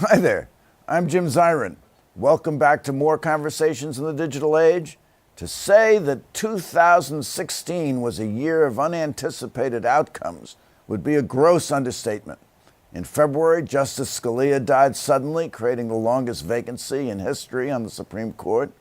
Hi there, I'm Jim Zirin. Welcome back to more Conversations in the Digital Age. To say that 2016 was a year of unanticipated outcomes would be a gross understatement. In February, Justice Scalia died suddenly, creating the longest vacancy in history on the Supreme Court.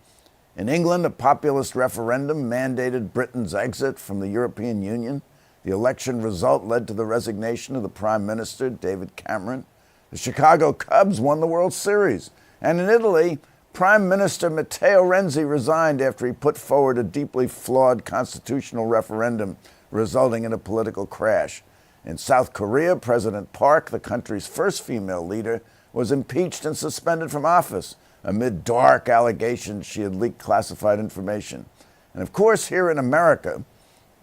In England, a populist referendum mandated Britain's exit from the European Union. The election result led to the resignation of the Prime Minister, David Cameron. The Chicago Cubs won the World Series. And in Italy, Prime Minister Matteo Renzi resigned after he put forward a deeply flawed constitutional referendum, resulting in a political crash. In South Korea, President Park, the country's first female leader, was impeached and suspended from office amid dark allegations she had leaked classified information. And of course, here in America,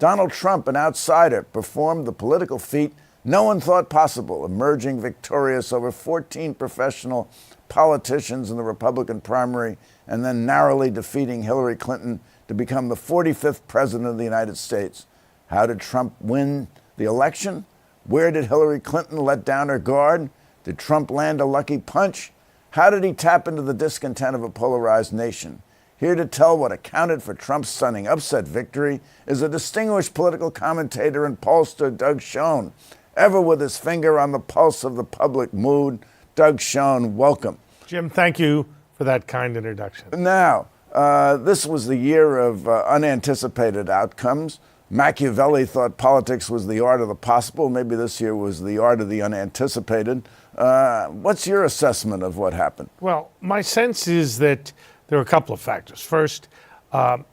Donald Trump, an outsider, performed the political feat no one thought possible, emerging victorious over 14 professional politicians in the Republican primary and then narrowly defeating Hillary Clinton to become the 45th president of the United States. How did Trump win the election? Where did Hillary Clinton let down her guard? Did Trump land a lucky punch? How did he tap into the discontent of a polarized nation? Here to tell what accounted for Trump's stunning upset victory is a distinguished political commentator and pollster, Doug Schoen. Ever with his finger on the pulse of the public mood, Doug Schoen, welcome. Jim, thank you for that kind introduction. Now, this was the year of unanticipated outcomes. Machiavelli thought politics was the art of the possible. Maybe this year was the art of the unanticipated. What's your assessment of what happened? Well, my sense is that there are a couple of factors. First,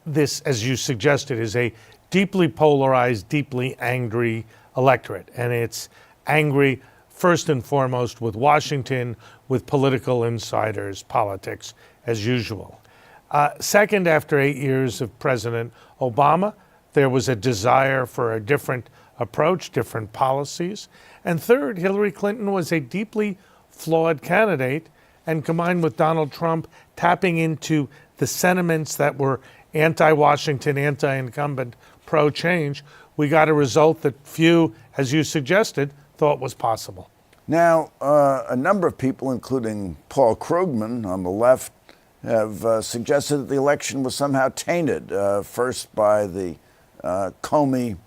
this, as you suggested, is a deeply polarized, deeply angry electorate, and it's angry first and foremost with Washington, with political insiders, politics, as usual. Second, after 8 years of President Obama, there was a desire for a different approach, different policies. And third, Hillary Clinton was a deeply flawed candidate, and combined with Donald Trump tapping into the sentiments that were anti-Washington, anti-incumbent, pro-change, we got a result that few, as you suggested, thought was possible. Now, a number of people, including Paul Krugman on the left, have suggested that the election was somehow tainted, first by the Comey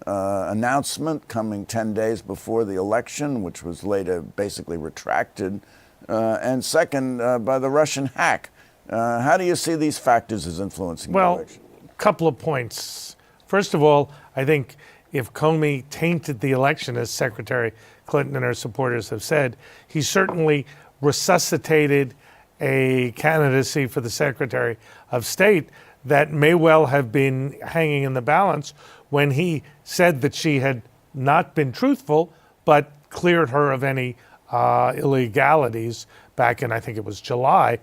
announcement coming 10 days before the election, which was later basically retracted, and second, by the Russian hack. How do you see these factors as influencing the election? Well, a couple of points. First of all, I think if Comey tainted the election, as Secretary Clinton and her supporters have said, he certainly resuscitated a candidacy for the Secretary of State that may well have been hanging in the balance when he said that she had not been truthful, but cleared her of any illegalities back in, I think it was July.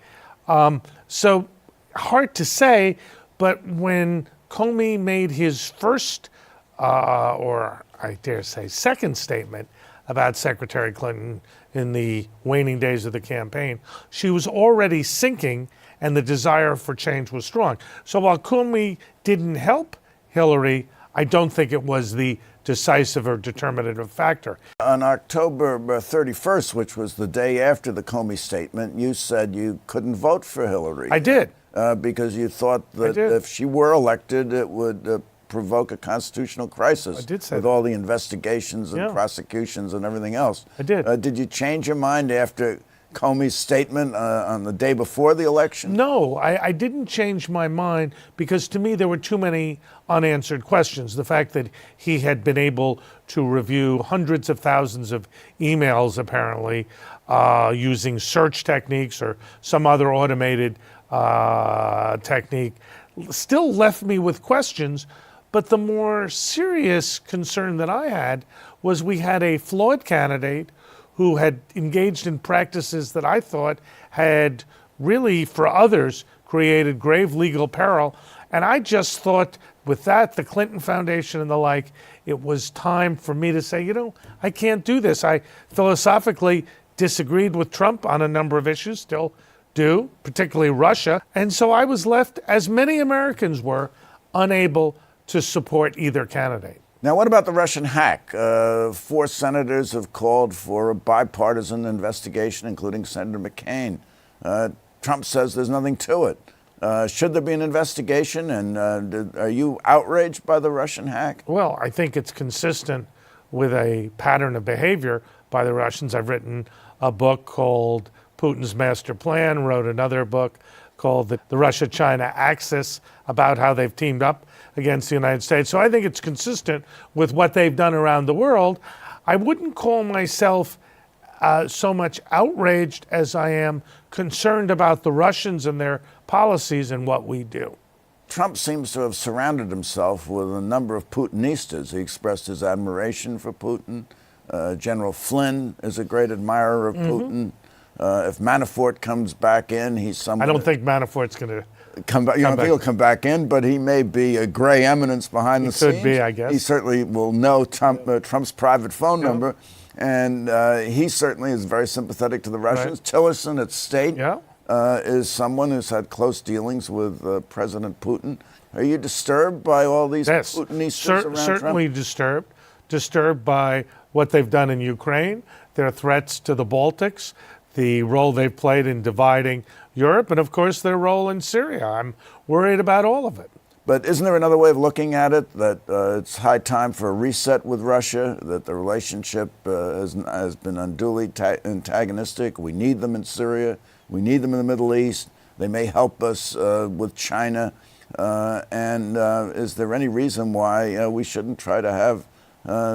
So hard to say, but when Comey made his first, or I dare say second statement about Secretary Clinton in the waning days of the campaign, she was already sinking and the desire for change was strong. So while Comey didn't help Hillary, I don't think it was the decisive or determinative factor. On October 31st, which was the day after the Comey statement, you said you couldn't vote for Hillary. I did. Because you thought that if she were elected, it would provoke a constitutional crisis. I did say with that. all the investigations and prosecutions and everything else. I did. Did you change your mind after Comey's statement on the day before the election? No, I didn't change my mind because to me there were too many unanswered questions. The fact that he had been able to review hundreds of thousands of emails apparently using search techniques or some other automated technique still left me with questions. But the more serious concern that I had was we had a flawed candidate who had engaged in practices that I thought had really, for others, created grave legal peril. And I just thought with that, the Clinton Foundation and the like, it was time for me to say, I can't do this. I philosophically disagreed with Trump on a number of issues, still do, particularly Russia. And so I was left, as many Americans were, unable to support either candidate. Now, what about the Russian hack? 4 senators have called for a bipartisan investigation, including Senator McCain. Trump says there's nothing to it. Should there be an investigation? And are you outraged by the Russian hack? Well, I think it's consistent with a pattern of behavior by the Russians. I've written a book called Putin's Master Plan, wrote another book called the Russia-China Axis about how they've teamed up against the United States. So I think it's consistent with what they've done around the world. I wouldn't call myself so much outraged as I am concerned about the Russians and their policies and what we do. Trump seems to have surrounded himself with a number of Putinistas. He expressed his admiration for Putin. General Flynn is a great admirer of Putin. If Manafort comes back in, he's someone... I don't think Manafort's going to come back. You don't think he'll come back in, but he may be a gray eminence behind the scenes. He could be, I guess. He certainly will know Trump's private phone number, and he certainly is very sympathetic to the Russians. Right. Tillerson at State is someone who's had close dealings with President Putin. Are you disturbed by all these Putinistas around certainly Trump? Disturbed by what they've done in Ukraine, their threats to the Baltics, the role they've played in dividing Europe, and of course their role in Syria. I'm worried about all of it. But isn't there another way of looking at it, that it's high time for a reset with Russia, that the relationship has been unduly antagonistic? We need them in Syria. We need them in the Middle East. They may help us with China. And is there any reason why we shouldn't try to have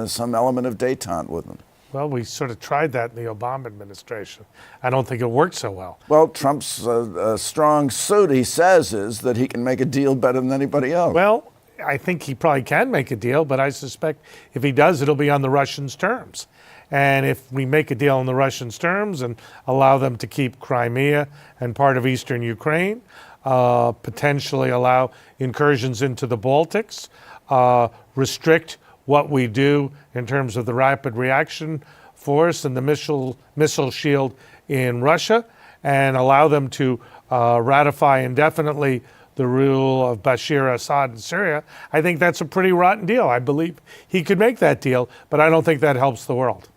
some element of détente with them? Well, we sort of tried that in the Obama administration. I don't think it worked so well. Well, Trump's strong suit, he says, is that he can make a deal better than anybody else. Well, I think he probably can make a deal, but I suspect if he does, it'll be on the Russians' terms. And if we make a deal on the Russians' terms and allow them to keep Crimea and part of eastern Ukraine, potentially allow incursions into the Baltics, restrict what we do in terms of the rapid reaction force and the missile shield in Russia, and allow them to ratify indefinitely the rule of Bashar Assad in Syria, I think that's a pretty rotten deal. I believe he could make that deal, but I don't think that helps the world.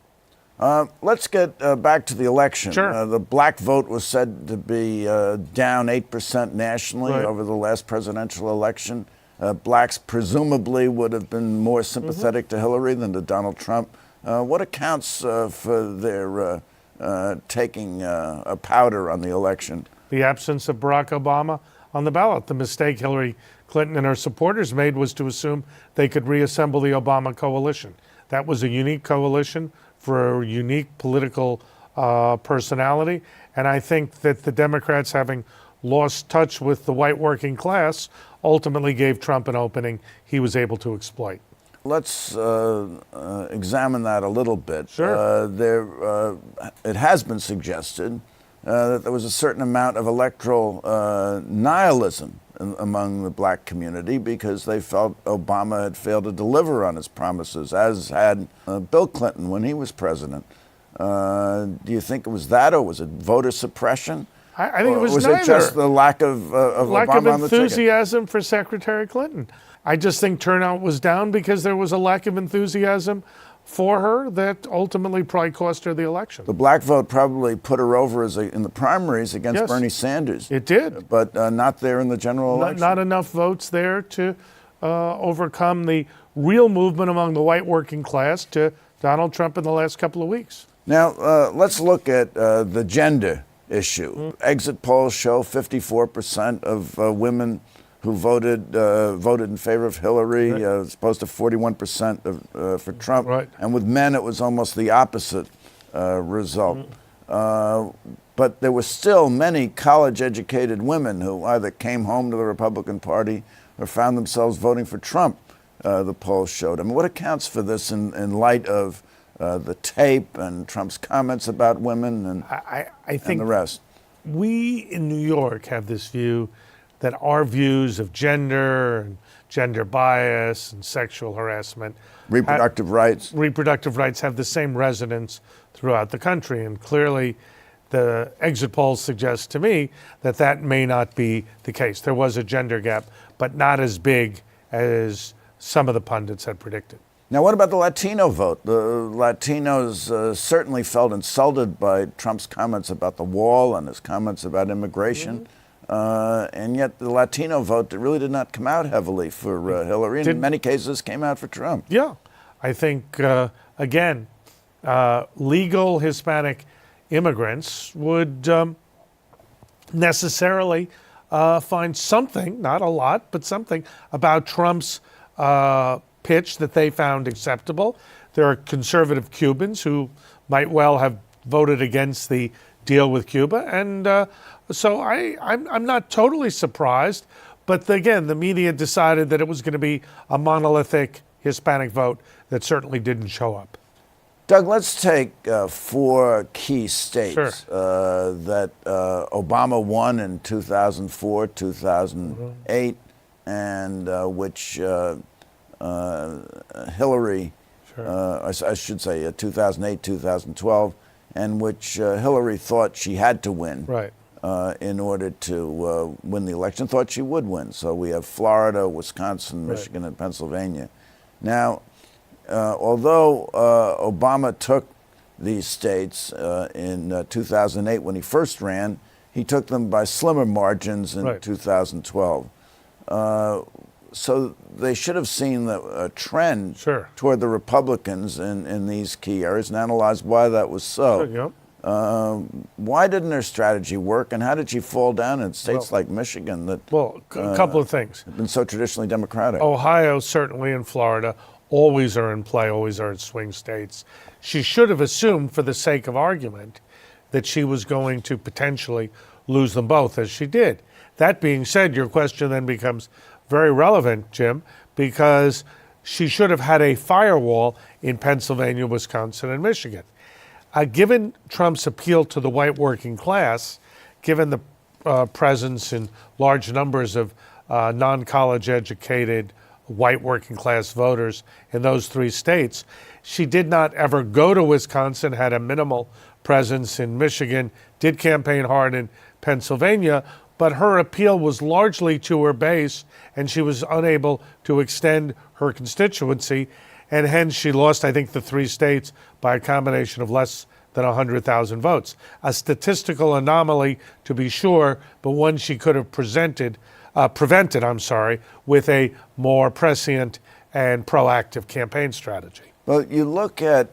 Let's get back to the election. Sure. The black vote was said to be down 8% nationally over the last presidential election. Blacks presumably would have been more sympathetic to Hillary than to Donald Trump. What accounts for their taking a powder on the election? The absence of Barack Obama on the ballot. The mistake Hillary Clinton and her supporters made was to assume they could reassemble the Obama coalition. That was a unique coalition for a unique political personality. And I think that the Democrats, having lost touch with the white working class, ultimately gave Trump an opening he was able to exploit. Let's examine that a little bit. Sure. It has been suggested that there was a certain amount of electoral nihilism among the black community because they felt Obama had failed to deliver on his promises, as had Bill Clinton when he was president. Do you think it was that, or was it voter suppression? I think it was neither. Was it just the lack of Obama on the ticket? Enthusiasm for Secretary Clinton. I just think turnout was down because there was a lack of enthusiasm for her that ultimately probably cost her the election. The black vote probably put her over in the primaries against Bernie Sanders. It did. But not there in the general election. Not enough votes there to overcome the real movement among the white working class to Donald Trump in the last couple of weeks. Now, let's look at the gender issue. Exit polls show 54% of women who voted in favor of Hillary, as opposed to 41% for Trump. Right. And with men, it was almost the opposite result. But there were still many college-educated women who either came home to the Republican Party or found themselves voting for Trump, the polls showed. I mean, what accounts for this in light of the tape and Trump's comments about women and, I and think the rest. we in New York have this view that our views of gender and gender bias and sexual harassment, Reproductive rights. reproductive rights have the same resonance throughout the country. And clearly, the exit polls suggest to me that that may not be the case. There was a gender gap, but not as big as some of the pundits had predicted. Now, what about the Latino vote? The Latinos certainly felt insulted by Trump's comments about the wall and his comments about immigration. And yet the Latino vote really did not come out heavily for Hillary, and in many cases came out for Trump. Yeah, I think, again, legal Hispanic immigrants would necessarily find something, not a lot, but something about Trump's pitch that they found acceptable. There are conservative Cubans who might well have voted against the deal with Cuba, and so I'm not totally surprised. But again, the media decided that it was going to be a monolithic Hispanic vote that certainly didn't show up. Doug, let's take 4 key states Sure. that Obama won in 2004, 2008, and which Hillary, I should say 2008, 2012, and which Hillary thought she had to win Right. in order to win the election, thought she would win. So we have Florida, Wisconsin, Michigan, and Pennsylvania. Now, although Obama took these states in 2008 when he first ran, he took them by slimmer margins in 2012. So they should have seen a trend toward the Republicans in these key areas and analyzed why that was so. Why didn't her strategy work, and how did she fall down in states like Michigan that a couple of things have been so traditionally Democratic? Ohio, certainly, and Florida always are in play, always are in swing states. She should have assumed, for the sake of argument, that she was going to potentially lose them both, as she did. That being said, your question then becomes very relevant, Jim, because she should have had a firewall in Pennsylvania, Wisconsin, and Michigan. Given Trump's appeal to the white working class, given the presence in large numbers of non-college educated white working class voters in those 3 states, she did not ever go to Wisconsin, had a minimal presence in Michigan, did campaign hard in Pennsylvania, but her appeal was largely to her base, and she was unable to extend her constituency, and hence she lost, I think, the 3 states by a combination of less than 100,000 votes. A statistical anomaly, to be sure, but one she could have prevented, with a more prescient and proactive campaign strategy. Well, you look at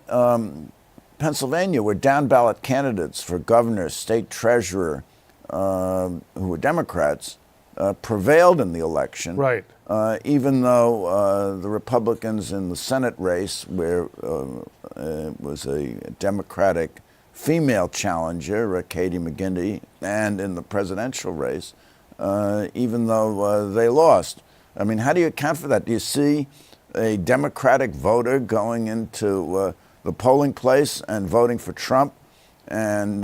Pennsylvania, where down ballot candidates for governor, state treasurer, who were Democrats, prevailed in the election. Right. Even though the Republicans in the Senate race, where it was a Democratic female challenger, Katie McGinty, and in the presidential race, even though they lost. I mean, how do you account for that? Do you see a Democratic voter going into the polling place and voting for Trump, and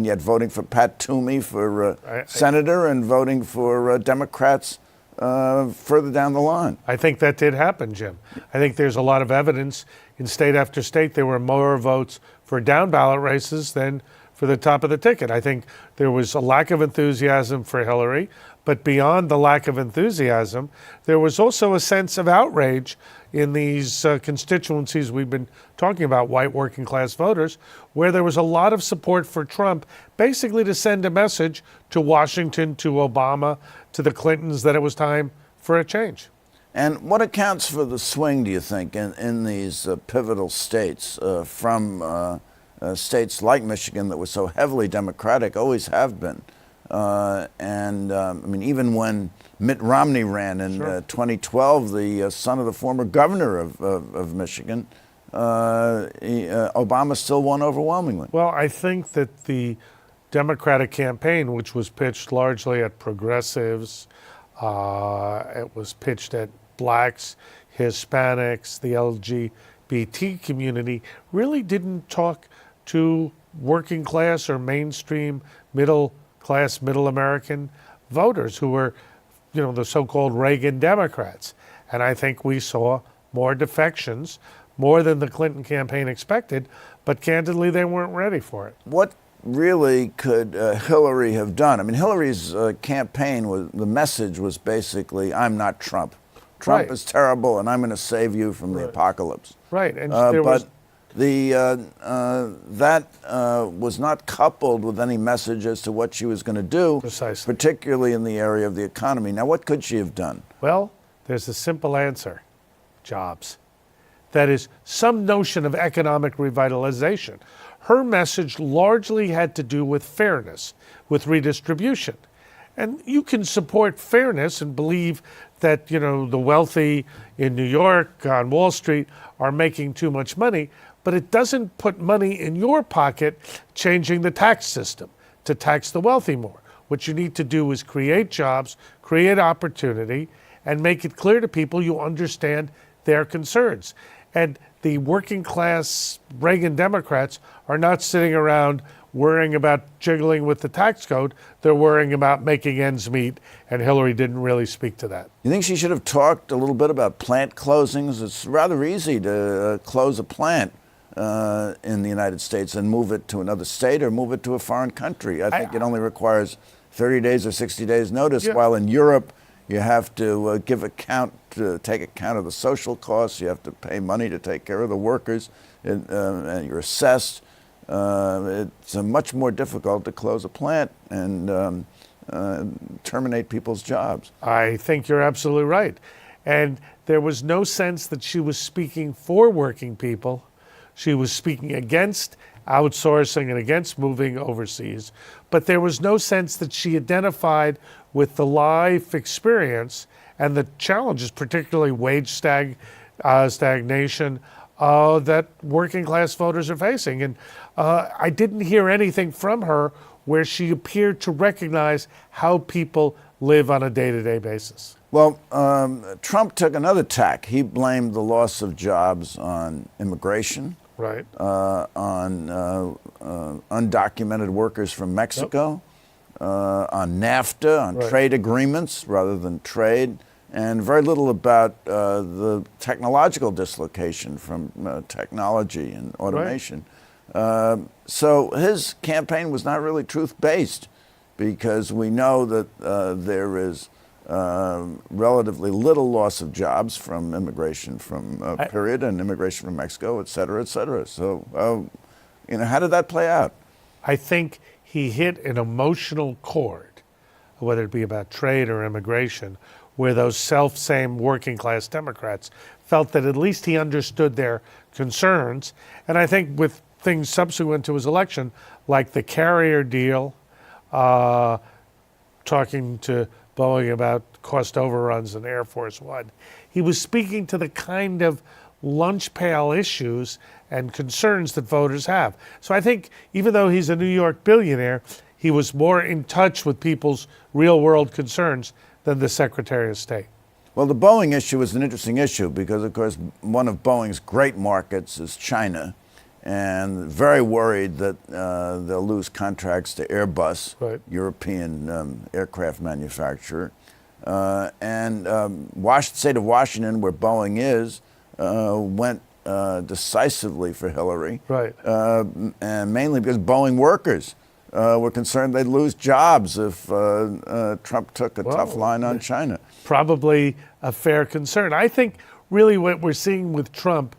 yet voting for Pat Toomey for senator, and voting for Democrats further down the line? I think that did happen, Jim. I think there's a lot of evidence in state after state there were more votes for down ballot races than for the top of the ticket. I think there was a lack of enthusiasm for Hillary, but beyond the lack of enthusiasm, there was also a sense of outrage in these constituencies we've been talking about, white working class voters, where there was a lot of support for Trump, basically to send a message to Washington, to Obama, to the Clintons, that it was time for a change. And what accounts for the swing, do you think, in these pivotal states from states like Michigan that were so heavily Democratic, always have been? I mean, even when Mitt Romney ran in 2012, the son of the former governor of Michigan, Obama still won overwhelmingly. Well, I think that the Democratic campaign, which was pitched largely at progressives, it was pitched at blacks, Hispanics, the LGBT community really didn't talk to working class or mainstream middle class, middle American voters who were, the so-called Reagan Democrats. And I think we saw more defections, more than the Clinton campaign expected, but candidly, they weren't ready for it. What really could Hillary have done? I mean, Hillary's campaign the message was basically, I'm not Trump. Trump Right. is terrible, and I'm going to save you from the apocalypse. Right, and That was not coupled with any message as to what she was going to do, Precisely. particularly in the area of the economy. Now, what could she have done? Well, there's a simple answer: jobs. That is, some notion of economic revitalization. Her message largely had to do with fairness, with redistribution. And you can support fairness and believe that, the wealthy in New York, on Wall Street, are making too much money, but it doesn't put money in your pocket changing the tax system to tax the wealthy more. What you need to do is create jobs, create opportunity, and make it clear to people you understand their concerns. And the working class Reagan Democrats are not sitting around worrying about jiggling with the tax code. They're worrying about making ends meet, and Hillary didn't really speak to that. You think she should have talked a little bit about plant closings? It's rather easy to close a plant in the United States and move it to another state or move it to a foreign country. I think it only requires 30 days or 60 days notice, while in Europe, you have to take account of the social costs. You have to pay money to take care of the workers, and you're assessed. It's much more difficult to close a plant and terminate people's jobs. I think you're absolutely right. And there was no sense that she was speaking for working people. She was speaking against outsourcing and against moving overseas. But there was no sense that she identified with the life experience and the challenges, particularly wage stagnation, that working class voters are facing. And I didn't hear anything from her where she appeared to recognize how people live on a day-to-day basis. Well, Trump took another tack. He blamed the loss of jobs on immigration, Right. on undocumented workers from Mexico, on NAFTA, on trade agreements rather than trade, and very little about the technological dislocation from technology and automation. So his campaign was not really truth-based, because we know that there is relatively little loss of jobs from immigration from period and immigration from Mexico, et cetera, et cetera. So, how did that play out? I think he hit an emotional chord, whether it be about trade or immigration, where those self-same working class Democrats felt that at least he understood their concerns. And I think with things subsequent to his election, like the carrier deal, talking to Boeing about cost overruns in Air Force One, he was speaking to the kind of lunch pail issues and concerns that voters have. So I think even though he's a New York billionaire, he was more in touch with people's real world concerns than the Secretary of State. Well, the Boeing issue is an interesting issue because, of course, one of Boeing's great markets is China, and very worried that they'll lose contracts to Airbus, European aircraft manufacturer. And state of Washington, where Boeing is, went decisively for Hillary, and mainly because Boeing workers were concerned they'd lose jobs if Trump took a tough line on China. Probably a fair concern. I think really what we're seeing with Trump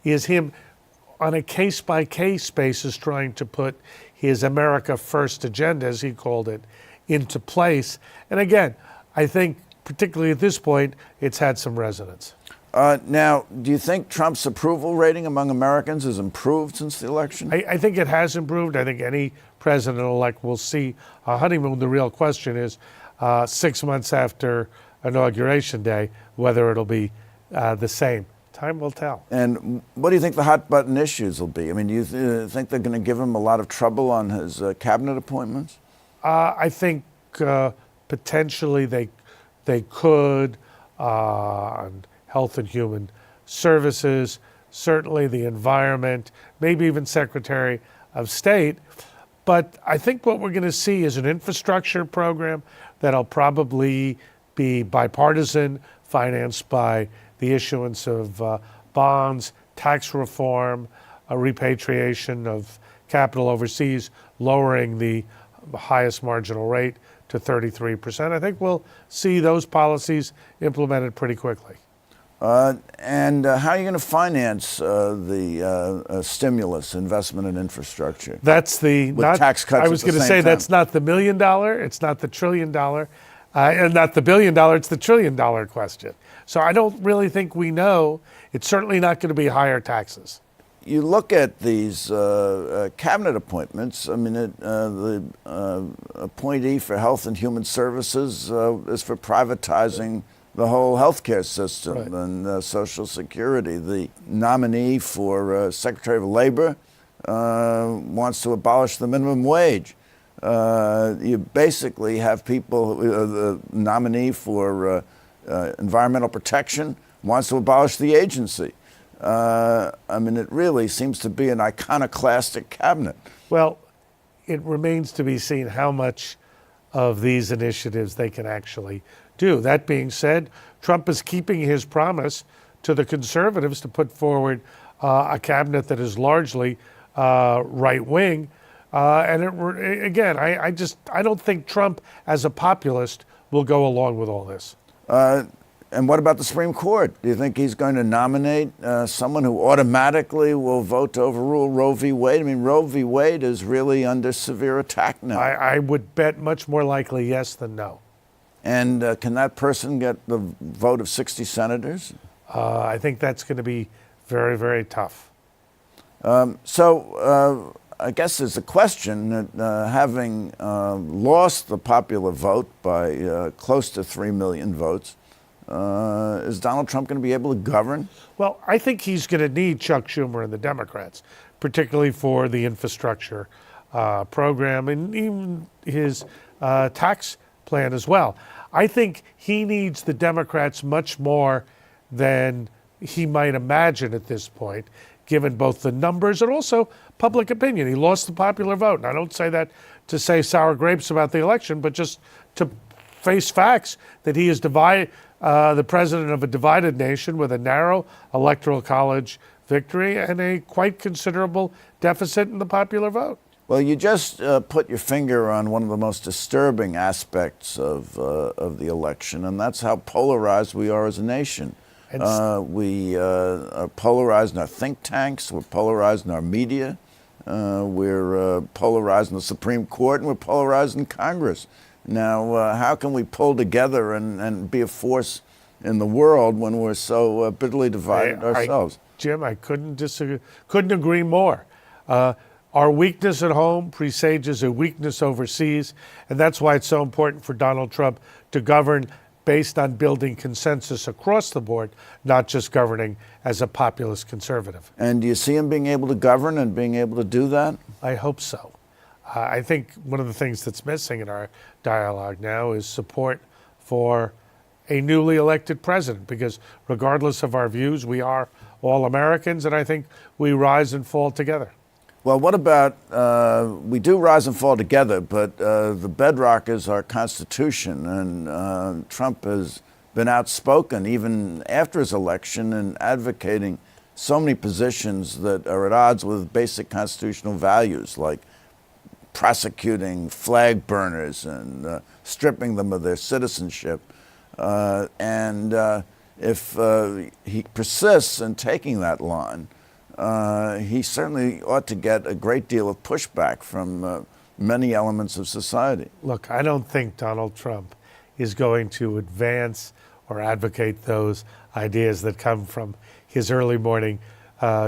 is him on a case-by-case basis trying to put his America First agenda, as he called it, into place. And again, I think particularly at this point, it's had some resonance. Now, do you think Trump's approval rating among Americans has improved since the election? I think it has improved. I think any president-elect will see a honeymoon. The real question is 6 months after Inauguration Day, whether it'll be the same. Time will tell. And what do you think the hot-button issues will be? I mean, do you think they're going to give him a lot of trouble on his cabinet appointments? I think potentially they could on Health and Human Services, certainly the environment, maybe even Secretary of State. But I think what we're going to see is an infrastructure program that'll probably be bipartisan, financed by the issuance of bonds, tax reform, a repatriation of capital overseas, lowering the highest marginal rate to 33%. I think we'll see those policies implemented pretty quickly. And how are you going to finance the stimulus investment in infrastructure? That's the With tax cuts I was at the going to same say time. that's not the $1 million, it's not the $1 trillion, and not the $1 billion, it's the $1 trillion question. So I don't really think we know. It's certainly not going to be higher taxes. You look at these cabinet appointments. I mean, the appointee for Health and Human Services is for privatizing the whole healthcare system Right. and Social Security. The nominee for Secretary of Labor wants to abolish the minimum wage. You basically have people, the nominee for environmental protection wants to abolish the agency. I mean, it really seems to be an iconoclastic cabinet. Well, it remains to be seen how much of these initiatives they can actually do. That being said, Trump is keeping his promise to the conservatives to put forward a cabinet that is largely right-wing. Again, I don't think Trump, as a populist, will go along with all this. And what about the Supreme Court? Do you think he's going to nominate someone who automatically will vote to overrule Roe v. Wade? I mean, Roe v. Wade is really under severe attack now. I would bet much more likely yes than no. And can that person get the vote of 60 senators? I think that's going to be very, very tough. So I guess there's a question that having lost the popular vote by close to 3 million votes, is Donald Trump going to be able to govern? Well, I think he's going to need Chuck Schumer and the Democrats, particularly for the infrastructure program and even his tax plan as well. I think he needs the Democrats much more than he might imagine at this point, given both the numbers and also public opinion. He lost the popular vote. And I don't say that to say sour grapes about the election, but just to face facts that he is the president of a divided nation with a narrow electoral college victory and a quite considerable deficit in the popular vote. Well, you just put your finger on one of the most disturbing aspects of the election, and that's how polarized we are as a nation. We are polarized in our think tanks, we're polarized in our media, we're polarized in the Supreme Court, and we're polarized in Congress. Now, how can we pull together and be a force in the world when we're so bitterly divided ourselves? Jim, I couldn't agree more. Our weakness at home presages a weakness overseas, and that's why it's so important for Donald Trump to govern based on building consensus across the board, not just governing as a populist conservative. And do you see him being able to govern and being able to do that? I hope so. I think one of the things that's missing in our dialogue now is support for a newly elected president, because regardless of our views, we are all Americans, and I think we rise and fall together. Well, what about, we do rise and fall together, but the bedrock is our Constitution, and Trump has been outspoken even after his election in advocating so many positions that are at odds with basic constitutional values, like prosecuting flag burners and stripping them of their citizenship. If he persists in taking that line, he certainly ought to get a great deal of pushback from many elements of society. Look, I don't think Donald Trump is going to advance or advocate those ideas that come from his early morning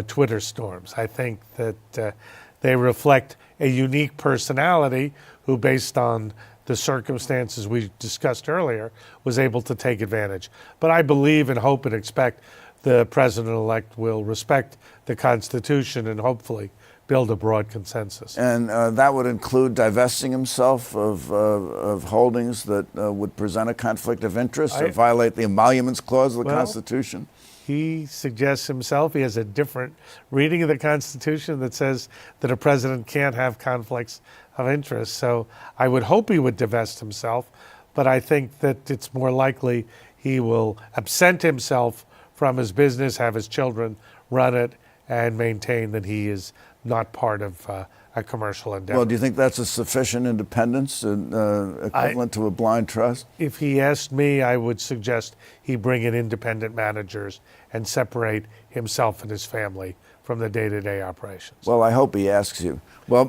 Twitter storms. I think that they reflect a unique personality who, based on the circumstances we discussed earlier, was able to take advantage. But I believe and hope and expect the president-elect will respect the Constitution and hopefully build a broad consensus. And that would include divesting himself of holdings that would present a conflict of interest or violate the emoluments clause of the Constitution? he suggests himself. He has a different reading of the Constitution that says that a president can't have conflicts of interest. So I would hope he would divest himself, but I think that it's more likely he will absent himself from his business, have his children run it, and maintain that he is not part of a commercial endeavor. Well, do you think that's a sufficient independence and equivalent to a blind trust? If he asked me, I would suggest he bring in independent managers and separate himself and his family from the day-to-day operations. Well, I hope he asks you. Well,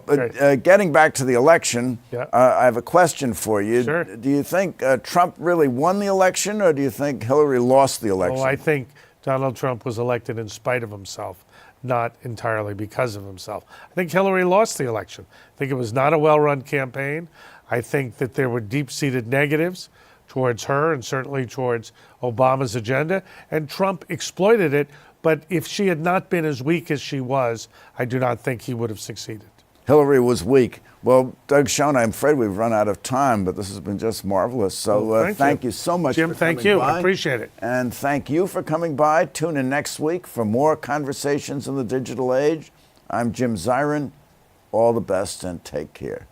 getting back to the election, Yeah. I have a question for you. Sure. Do you think Trump really won the election, or do you think Hillary lost the election? Oh, I think Donald Trump was elected in spite of himself, not entirely because of himself. I think Hillary lost the election. I think it was not a well-run campaign. I think that there were deep-seated negatives towards her and certainly towards Obama's agenda, and Trump exploited it. But if she had not been as weak as she was, I do not think he would have succeeded. Hillary was weak. Well, Doug Schoen, I'm afraid we've run out of time, but this has been just marvelous. So Well, thank you so much Jim, for coming thank you. by. I appreciate it. And thank you for coming by. Tune in next week for more conversations in the digital age. I'm Jim Zirin. All the best and take care.